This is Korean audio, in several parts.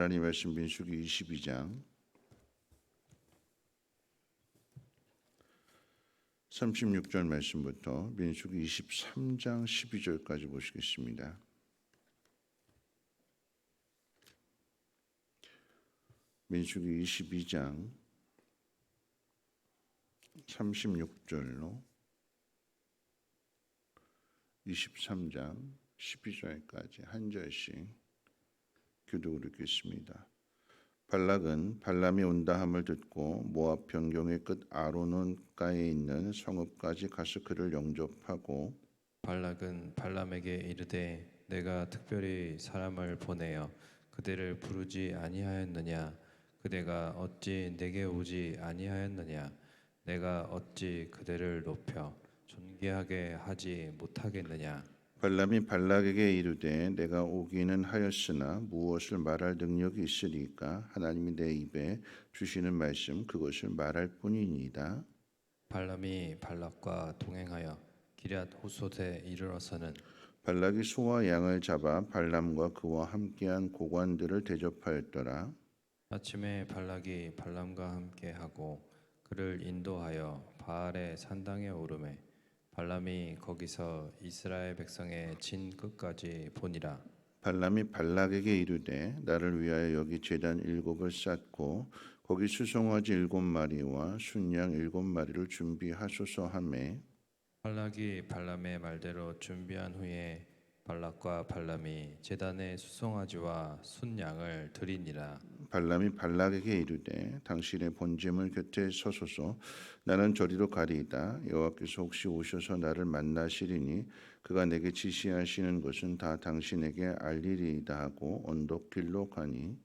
하나님 말씀 민수기 22장 36절 말씀부터 민수기 23장 12절까지 보시겠습니다. 민수기 22장 36절로 23장 12절까지 한 절씩 교독을 읽겠습니다. 발락은 발람이 온다 함을 듣고 모압 변경의 끝 아로논가에 있는 성읍까지 가서 그를 영접하고 발락은 발람에게 이르되 내가 특별히 사람을 보내어 그대를 부르지 아니하였느냐? 그대가 어찌 내게 오지 아니하였느냐? 내가 어찌 그대를 높여 존귀하게 하지 못하겠느냐? 발람이 발락에게 이르되 내가 오기는 하였으나 무엇을 말할 능력이 있으리까? 하나님이 내 입에 주시는 말씀 그것을 말할 뿐이니이다. 발람이 발락과 동행하여 기럇 호솥에 이르러서는 발락이 소와 양을 잡아 발람과 그와 함께한 고관들을 대접하였더라. 아침에 발락이 발람과 함께하고 그를 인도하여 바알의 산당에 오르매 발람이 거기서 이스라엘 백성의 진 끝까지 보니라. 발람이 발락에게 이르되 나를 위하여 여기 제단 7을 쌓고 거기 수송아지 7마리와 순양 7마리를 준비하소서 하매 발락이 발람의 말대로 준비한 후에 발락과 발람이 제단에 수송아지와 순양을 드리니라. 발람이 발락에게 이르되 당신의 본제물 곁에 서소서 나는 저리로 가리이다. 여호와께서 혹시 오셔서 나를 만나시리니 그가 내게 지시하시는 것은 다 당신에게 알리리이다 하고 언덕길로 가니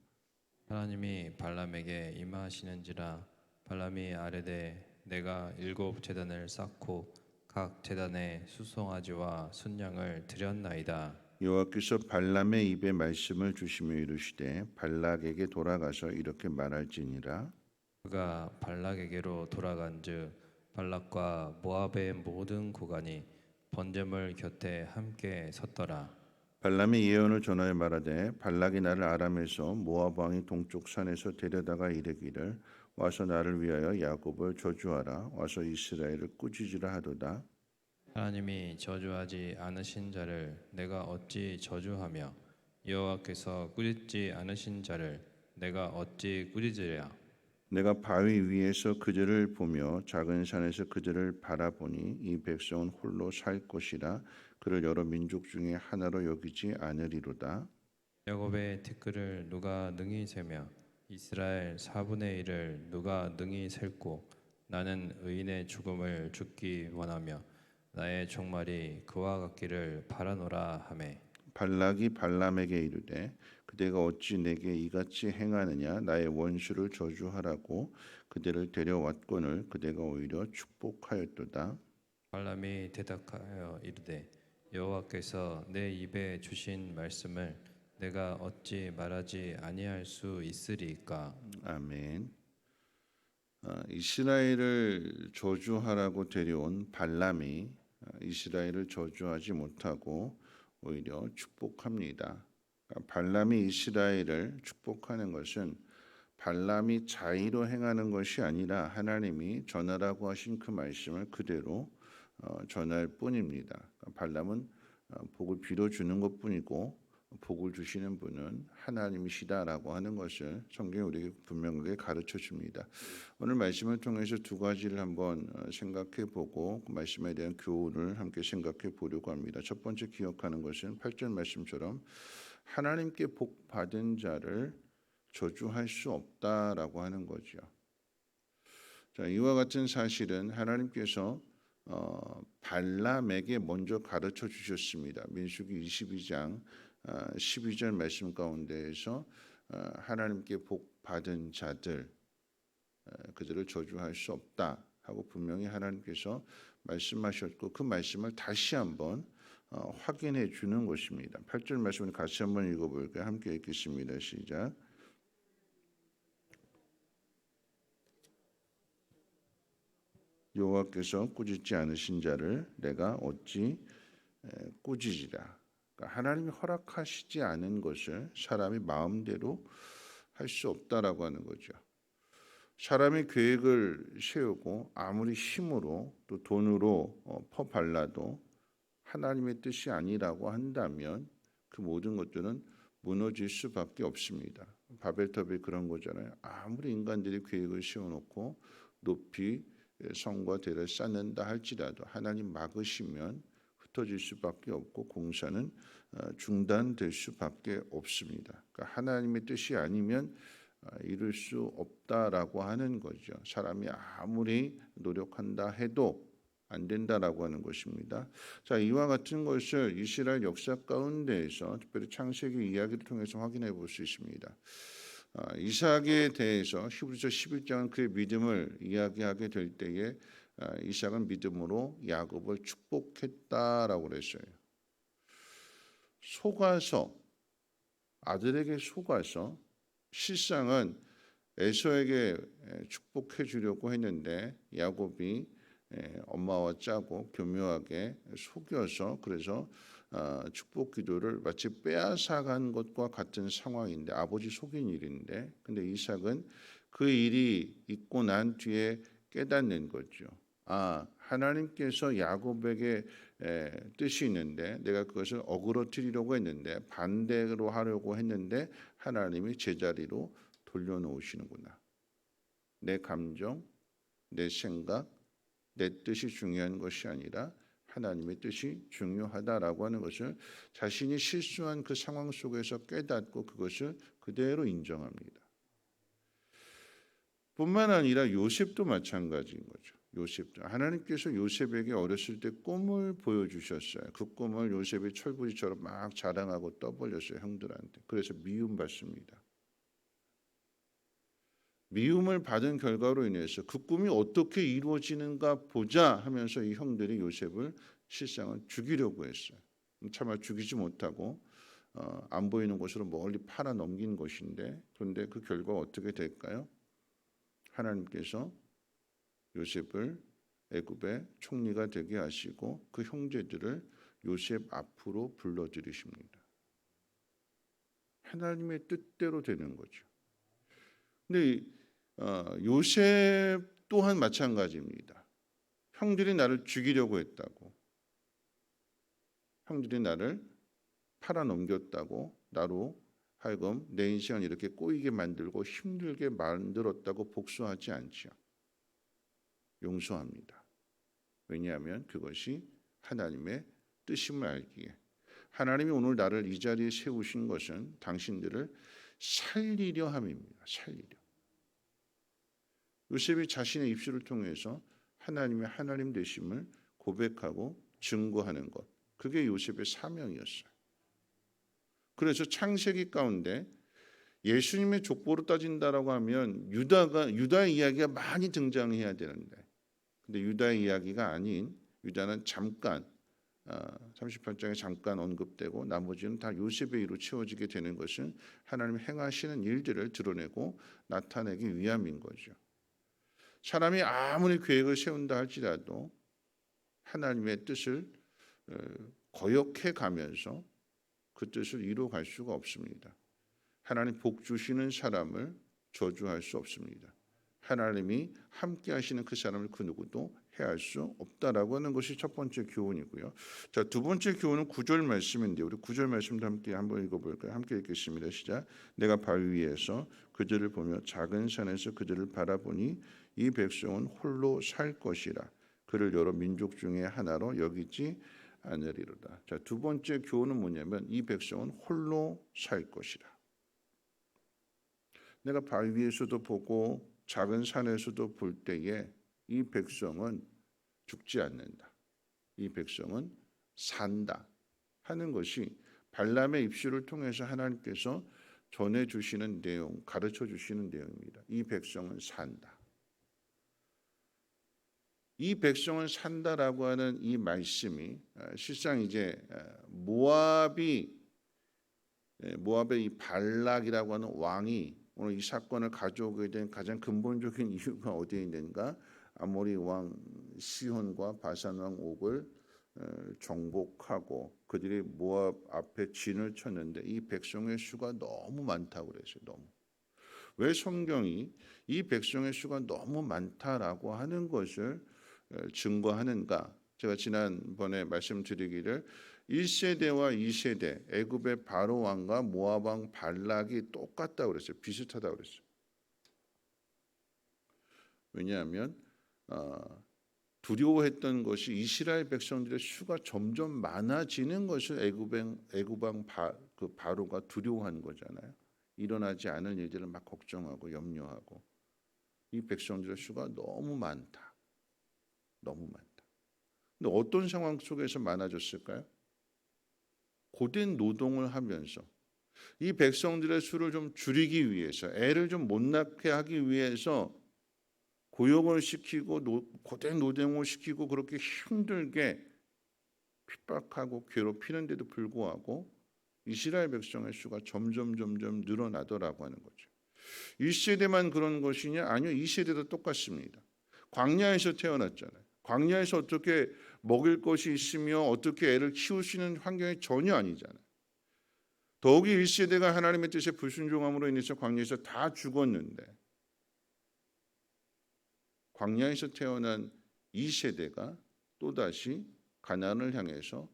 하나님이 발람에게 임하시는지라. 발람이 아뢰되 내가 7 제단을 쌓고 각 제단에 수송아지와 순양을 드렸나이다. 여호와께서 발람의 입에 말씀을 주시며 이르시되 발락에게 돌아가서 이렇게 말할지니라. 그가 발락에게로 돌아간즉 발락과 모압의 모든 구간이 번제물 곁에 함께 섰더라. 발람이 예언을 전하여 말하되 발락이 나를 아람에서 모압 왕이 동쪽 산에서 데려다가 이르기를 와서 나를 위하여 야곱을 저주하라 와서 이스라엘을 꾸짖으라 하도다. 하나님이 저주하지 않으신 자를 내가 어찌 저주하며 여호와께서 꾸짖지 않으신 자를 내가 어찌 꾸짖으랴. 내가 바위 위에서 그들을 보며 작은 산에서 그들을 바라보니 이 백성은 홀로 살 것이라 그를 여러 민족 중에 하나로 여기지 않으리로다. 야곱의 티끌을 누가 능히 세며 이스라엘 4분의 1을 누가 능히 셀고 나는 의인의 죽음을 죽기 원하며 나의 종말이 그와 같기를 바라노라 하매 발락이 발람에게 이르되 그대가 어찌 내게 이같이 행하느냐 나의 원수를 저주하라고 그대를 데려왔거늘 그대가 오히려 축복하였도다. 발람이 대답하여 이르되 여호와께서 내 입에 주신 말씀을 내가 어찌 말하지 아니할 수 있으리까. 아멘. 이스라엘을 저주하라고 데려온 발람이 이스라엘을 저주하지 못하고 오히려 축복합니다. 발람이 이스라엘을 축복하는 것은 발람이 자의로 행하는 것이 아니라 하나님이 전하라고 하신 그 말씀을 그대로 전할 뿐입니다. 발람은 복을 빌어주는 것뿐이고 복을 주시는 분은 하나님이시다라고 하는 것을 성경이 우리에게 분명하게 가르쳐 줍니다. 오늘 말씀을 통해서 두 가지를 한번 생각해 보고 그 말씀에 대한 교훈을 함께 생각해 보려고 합니다. 첫 번째 기억하는 것은 8절 말씀처럼 하나님께 복 받은 자를 저주할 수 없다라고 하는 거죠. 자, 이와 같은 사실은 하나님께서 발람에게 먼저 가르쳐 주셨습니다. 민수기 22장 12절 말씀 가운데에서 하나님께 복 받은 자들 그들을 저주할 수 없다 하고 분명히 하나님께서 말씀하셨고 그 말씀을 다시 한번 확인해 주는 것입니다. 8절 말씀을 같이 한번 읽어볼까요? 함께 읽겠습니다. 시작. 여호와께서 꾸짖지 않으신 자를 내가 어찌 꾸짖으랴. 그러니까 하나님이 허락하시지 않은 것을 사람이 마음대로 할 수 없다라고 하는 거죠. 사람이 계획을 세우고 아무리 힘으로 또 돈으로 퍼발라도 하나님의 뜻이 아니라고 한다면 그 모든 것들은 무너질 수밖에 없습니다. 바벨탑이 그런 거잖아요. 아무리 인간들이 계획을 세워놓고 높이 성과 대를 쌓는다 할지라도 하나님 막으시면 흩어질 수밖에 없고 공사는 중단될 수밖에 없습니다. 그러니까 하나님의 뜻이 아니면 이룰 수 없다라고 하는 거죠. 사람이 아무리 노력한다 해도 안 된다라고 하는 것입니다. 자, 이와 같은 것을 이스라엘 역사 가운데에서 특별히 창세기 이야기를 통해서 확인해 볼 수 있습니다. 이삭에 대해서 히브리서 11장은 그의 믿음을 이야기하게 될 때에 이삭은 믿음으로 야곱을 축복했다라고 그랬어요. 속아서 아들에게 속아서 실상은 에서에게 축복해 주려고 했는데 야곱이 엄마와 짜고 교묘하게 속여서 그래서 축복 기도를 마치 빼앗아간 것과 같은 상황인데 아버지 속인 일인데 근데 이삭은 그 일이 있고 난 뒤에 깨닫는 거죠. 하나님께서 야곱에게 뜻이 있는데 내가 그것을 어그러뜨리려고 했는데 반대로 하려고 했는데 하나님이 제자리로 돌려놓으시는구나. 내 감정, 내 생각, 내 뜻이 중요한 것이 아니라 하나님의 뜻이 중요하다라고 하는 것을 자신이 실수한 그 상황 속에서 깨닫고 그것을 그대로 인정합니다. 뿐만 아니라 요셉도 마찬가지인 거죠. 요셉도 하나님께서 요셉에게 어렸을 때 꿈을 보여주셨어요. 그 꿈을 요셉이 철부지처럼 막 자랑하고 떠벌렸어요. 형들한테. 그래서 미움받습니다. 미움을 받은 결과로 인해서 그 꿈이 어떻게 이루어지는가 보자 하면서 이 형들이 요셉을 실상은 죽이려고 했어요. 차마 죽이지 못하고 안 보이는 곳으로 멀리 팔아 넘긴 것인데 그런데 그 결과가 어떻게 될까요? 하나님께서 요셉을 애굽의 총리가 되게 하시고 그 형제들을 요셉 앞으로 불러들이십니다. 하나님의 뜻대로 되는 거죠. 근데 요셉 또한 마찬가지입니다. 형들이 나를 죽이려고 했다고, 형들이 나를 팔아넘겼다고 나로 하여금 내 인생을 이렇게 꼬이게 만들고 힘들게 만들었다고 복수하지 않죠. 용서합니다. 왜냐하면 그것이 하나님의 뜻임을 알기에 하나님이 오늘 나를 이 자리에 세우신 것은 당신들을 살리려 함입니다. 살리려. 요셉이 자신의 입술을 통해서 하나님의 하나님 되심을 고백하고 증거하는 것. 그게 요셉의 사명이었어요. 그래서 창세기 가운데 예수님의 족보로 따진다라고 하면 유다의 이야기가 많이 등장해야 되는데 근데 유다의 이야기가 아닌 유다는 잠깐 38장에 잠깐 언급되고 나머지는 다 요셉의 일로 채워지게 되는 것은 하나님 행하시는 일들을 드러내고 나타내기 위함인 거죠. 사람이 아무리 계획을 세운다 할지라도 하나님의 뜻을 거역해 가면서 그 뜻을 이루어갈 수가 없습니다. 하나님 복 주시는 사람을 저주할 수 없습니다. 하나님이 함께 하시는 그 사람을 그 누구도 해할 수 없다라고 하는 것이 첫 번째 교훈이고요. 자, 두 번째 교훈은 9절 말씀인데 우리 9절 말씀도 함께 한번 읽어볼까요? 함께 읽겠습니다. 시작. 내가 바위 위에서 그들을 보며 작은 산에서 그들을 바라보니 이 백성은 홀로 살 것이라. 그를 여러 민족 중에 하나로 여기지 않으리로다. 자, 두 번째 교훈은 뭐냐면 이 백성은 홀로 살 것이라. 내가 바위 위에서도 보고 작은 산에서도 볼 때에 이 백성은 죽지 않는다. 이 백성은 산다 하는 것이 발람의 입술을 통해서 하나님께서 전해주시는 내용, 가르쳐주시는 내용입니다. 이 백성은 산다. 이 백성은 산다라고 하는 이 말씀이 실상 이제 모압의 이 발락이라고 하는 왕이 오늘 이 사건을 가져오게 된 가장 근본적인 이유가 어디에 있는가? 아모리 왕 시혼과 바산 왕 옥을 정복하고 그들이 모압 앞에 진을 쳤는데 이 백성의 수가 너무 많다고 그랬어요. 너무. 왜 성경이 이 백성의 수가 너무 많다라고 하는 것을 증거하는가? 제가 지난번에 말씀드리기를 1세대와 2세대 애굽의 바로 왕과 모압 왕 발락이 똑같다고 그랬어요. 비슷하다고 그랬어요. 왜냐하면 두려워했던 것이 이스라엘 백성들의 수가 점점 많아지는 것을 애굽 왕 바로가 두려워한 거잖아요. 일어나지 않을 일들을 막 걱정하고 염려하고 이 백성들의 수가 너무 많다. 너무 많다. 근데 어떤 상황 속에서 많아졌을까요? 고된 노동을 하면서 이 백성들의 수를 좀 줄이기 위해서 애를 좀 못 낳게 하기 위해서 고용을 시키고 고된 노동을 시키고 그렇게 힘들게 핍박하고 괴롭히는데도 불구하고 이스라엘 백성의 수가 점점 늘어나더라고 하는 거죠. 1세대만 그런 것이냐? 아니요. 2세대도 똑같습니다. 광야에서 태어났잖아요. 광야에서 어떻게 먹을 것이 있으며 어떻게 애를 키울 수 있는 환경이 전혀 아니잖아요. 더욱이 1세대가 하나님의 뜻에 불순종함으로 인해서 광야에서 다 죽었는데 광야에서 태어난 2세대가 또다시 가나안을 향해서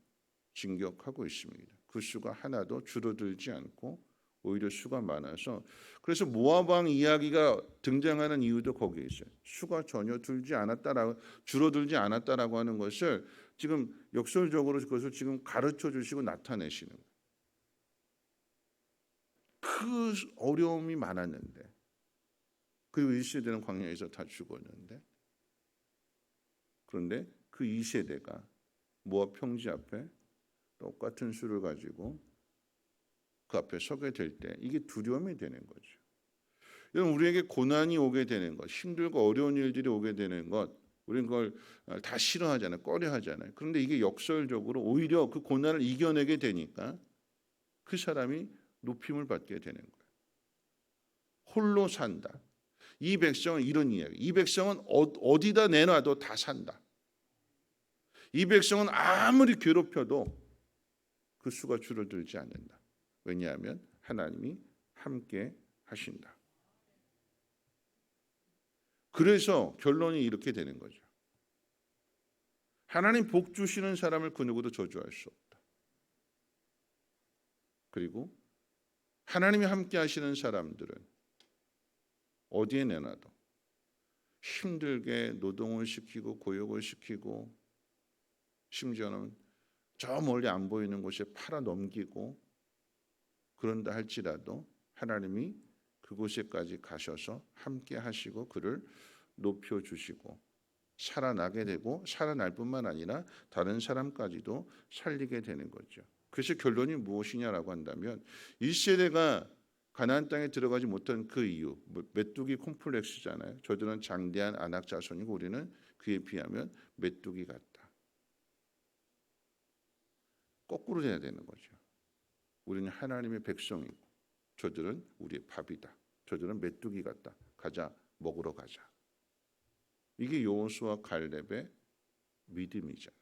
진격하고 있습니다. 그 수가 하나도 줄어들지 않고 오히려 수가 많아서 그래서 모압 왕 이야기가 등장하는 이유도 거기에 있어요. 수가 전혀 줄어들지 않았다라고 하는 것을 지금 역설적으로 그것을 지금 가르쳐 주시고 나타내시는 거예요. 그 어려움이 많았는데 그리고 1세대는 광야에서 다 죽었는데 그런데 그 2세대가 모압 평지 앞에 똑같은 수를 가지고 그 앞에 서게 될 때 이게 두려움이 되는 거죠. 여러분 우리에게 고난이 오게 되는 것, 힘들고 어려운 일들이 오게 되는 것 우리는 그걸 다 싫어하잖아요. 꺼려하잖아요. 그런데 이게 역설적으로 오히려 그 고난을 이겨내게 되니까 그 사람이 높임을 받게 되는 거예요. 홀로 산다. 이 백성은 이런 이야기. 이 백성은 어디다 내놔도 다 산다. 이 백성은 아무리 괴롭혀도 그 수가 줄어들지 않는다. 왜냐하면 하나님이 함께 하신다. 그래서 결론이 이렇게 되는 거죠. 하나님 복 주시는 사람을 그 누구도 저주할 수 없다. 그리고 하나님이 함께 하시는 사람들은 어디에 내놔도 힘들게 노동을 시키고 고역을 시키고 심지어는 저 멀리 안 보이는 곳에 팔아 넘기고 그런다 할지라도 하나님이 그곳에까지 가셔서 함께 하시고 그를 높여주시고 살아나게 되고 살아날 뿐만 아니라 다른 사람까지도 살리게 되는 거죠. 그래서 결론이 무엇이냐라고 한다면 1세대가 가나안 땅에 들어가지 못한 그 이유 메뚜기 콤플렉스잖아요. 저들은 장대한 안악 자손이고 우리는 그에 비하면 메뚜기 같다. 거꾸로 돼야 되는 거죠. 우리는 하나님의 백성이고 저들은 우리의 밥이다. 저들은 메뚜기 같다. 가자, 먹으러 가자. 이게 여호수아 갈렙의 믿음이잖아요.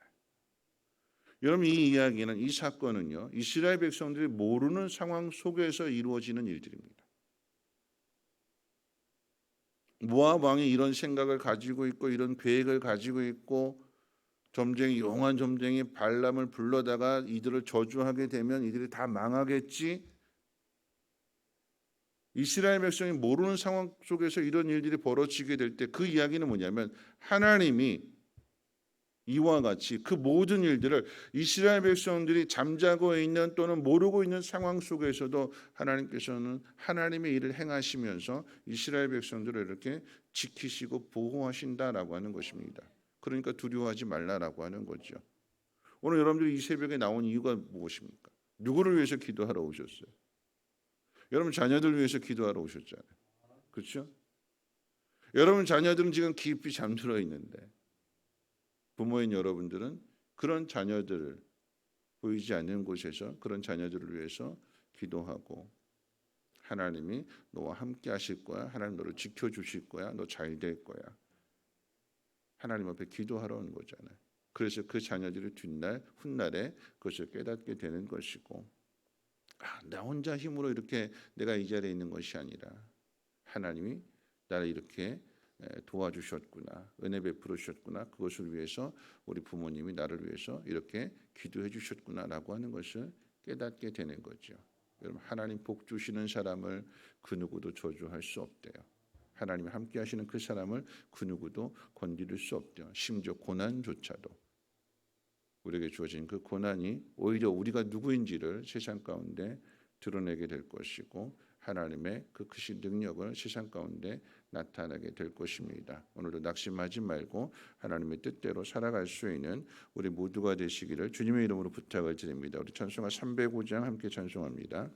여러분 이 이야기는 이 사건은요. 이스라엘 백성들이 모르는 상황 속에서 이루어지는 일들입니다. 모압 왕이 이런 생각을 가지고 있고 이런 계획을 가지고 있고 용한 점쟁이 발람을 불러다가 이들을 저주하게 되면 이들이 다 망하겠지. 이스라엘 백성이 모르는 상황 속에서 이런 일들이 벌어지게 될 때 그 이야기는 뭐냐면 하나님이 이와 같이 그 모든 일들을 이스라엘 백성들이 잠자고 있는 또는 모르고 있는 상황 속에서도 하나님께서는 하나님의 일을 행하시면서 이스라엘 백성들을 이렇게 지키시고 보호하신다라고 하는 것입니다. 그러니까 두려워하지 말라라고 하는 거죠. 오늘 여러분들이 이 새벽에 나온 이유가 무엇입니까? 누구를 위해서 기도하러 오셨어요? 여러분 자녀들 위해서 기도하러 오셨잖아요. 그렇죠? 여러분 자녀들은 지금 깊이 잠들어 있는데 부모인 여러분들은 그런 자녀들을 보이지 않는 곳에서 그런 자녀들을 위해서 기도하고 하나님이 너와 함께 하실 거야. 하나님 너를 지켜주실 거야. 너 잘 될 거야. 하나님 앞에 기도하러 온 거잖아요. 그래서 그 자녀들이 훗날에 그것을 깨닫게 되는 것이고 나 혼자 힘으로 이렇게 내가 이 자리에 있는 것이 아니라 하나님이 나를 이렇게 도와주셨구나, 은혜 베풀어 주셨구나, 그것을 위해서 우리 부모님이 나를 위해서 이렇게 기도해 주셨구나라고 하는 것을 깨닫게 되는 거죠. 여러분, 하나님 복 주시는 사람을 그 누구도 저주할 수 없대요. 하나님이 함께 하시는 그 사람을 그 누구도 건드릴 수 없대요. 심지어 고난조차도, 우리에게 주어진 그 고난이 오히려 우리가 누구인지를 세상 가운데 드러내게 될 것이고, 하나님의 그 크신 능력을 세상 가운데 나타나게 될 것입니다. 오늘도 낙심하지 말고 하나님의 뜻대로 살아갈 수 있는 우리 모두가 되시기를 주님의 이름으로 부탁을 드립니다. 우리 찬송가 305장 함께 찬송합니다.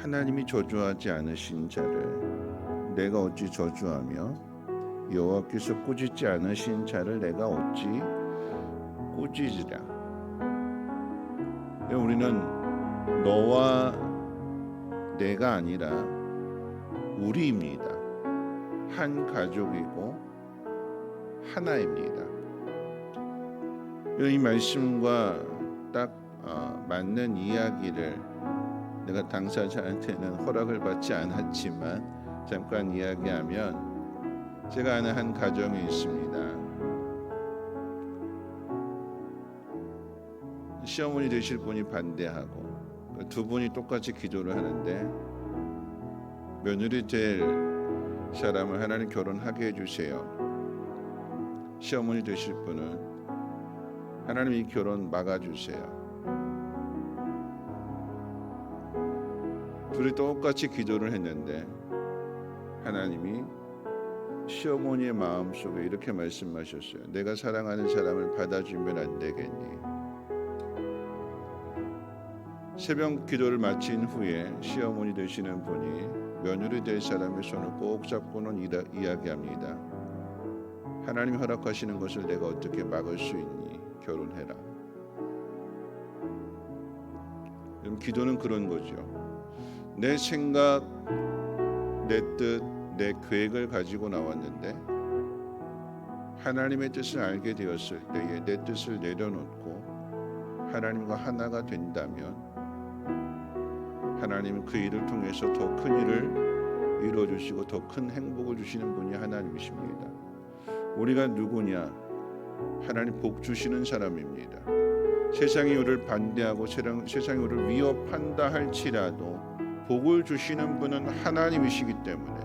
하나님이 저주하지 않으신 자를 내가 어찌 저주하며 여호와께서 꾸짖지 않으신 자를 내가 어찌 꾸짖으랴. 우리는 너와 내가 아니라 우리입니다. 한 가족이고 하나입니다. 이 말씀과 딱 맞는 이야기를 내가 당사자한테는 허락을 받지 않았지만 잠깐 이야기하면, 제가 아는 한 가정이 있습니다. 시어머니 되실 분이 반대하고 두 분이 똑같이 기도를 하는데, 며느리 될 사람을 하나님 결혼하게 해주세요. 시어머니 되실 분은 하나님 이 결혼 막아주세요. 둘이 똑같이 기도를 했는데 하나님이 시어머니의 마음속에 이렇게 말씀하셨어요. 내가 사랑하는 사람을 받아주면 안 되겠니? 새벽 기도를 마친 후에 시어머니 되시는 분이 며느리 될 사람의 손을 꼭 잡고는 이야기합니다. 하나님이 허락하시는 것을 내가 어떻게 막을 수 있니? 결혼해라. 그럼 기도는 그런 거죠. 내 생각, 내 뜻, 내 계획을 가지고 나왔는데 하나님의 뜻을 알게 되었을 때에 내 뜻을 내려놓고 하나님과 하나가 된다면 하나님은 그 일을 통해서 더 큰 일을 이루어주시고 더 큰 행복을 주시는 분이 하나님이십니다. 우리가 누구냐? 하나님 복 주시는 사람입니다. 세상이 우리를 반대하고 세상이 우리를 위협한다 할지라도 복을 주시는 분은 하나님이시기 때문에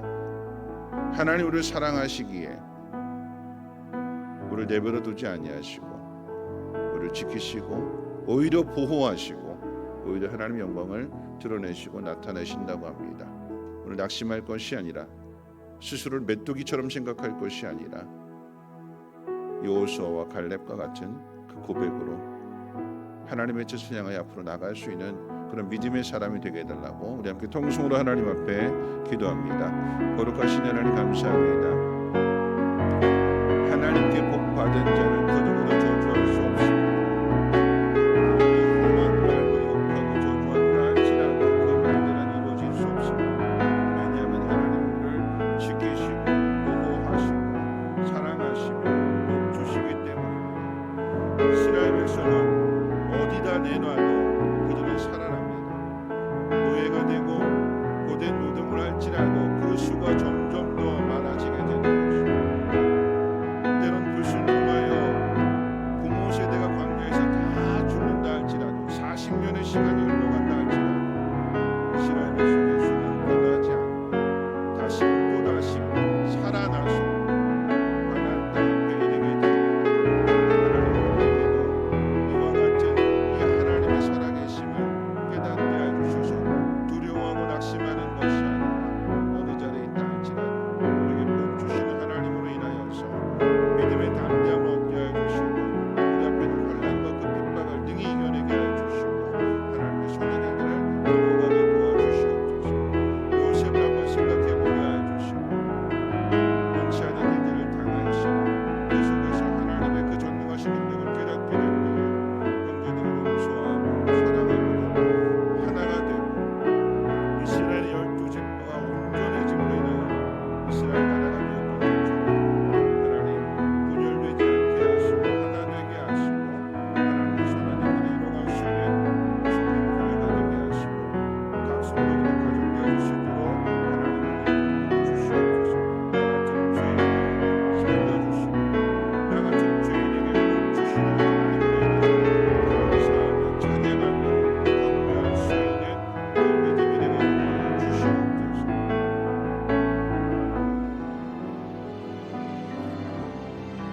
하나님 우리를 사랑하시기에 우리를 내버려 두지 아니하시고 우리를 지키시고 오히려 보호하시고 오히려 하나님의 영광을 드러내시고 나타내신다고 합니다. 오늘 낙심할 것이 아니라 스스로를 메뚜기처럼 생각할 것이 아니라 여호수아와 갈렙과 같은 그 고백으로 하나님의 뜻을 향하여 앞으로 나갈 수 있는 그런 믿음의 사람이 되게 해달라고 우리 함께 통성으로 하나님 앞에 기도합니다. 거룩하신 하나님 감사합니다. 하나님께 복 받은 자는 그 누구도 저주할 수 없습니다. 험한 말로 욕하고 저주한다 할지라도 그 말들은 이루어질 수 없습니다. 왜냐하면 하나님을 지키시고 보호하시고 사랑하시고 복 주시기 때문에 이스라엘 백성은 어디다 내놔도 그들은 살아납니다. 노예가 되고 고된 노동을 할지라도 그 수가 점점 더 많아지게 되는 것입니다. 때론 불순종하여 부모 세대가 광야에서 다 죽는다 할지라도 40년의 시간이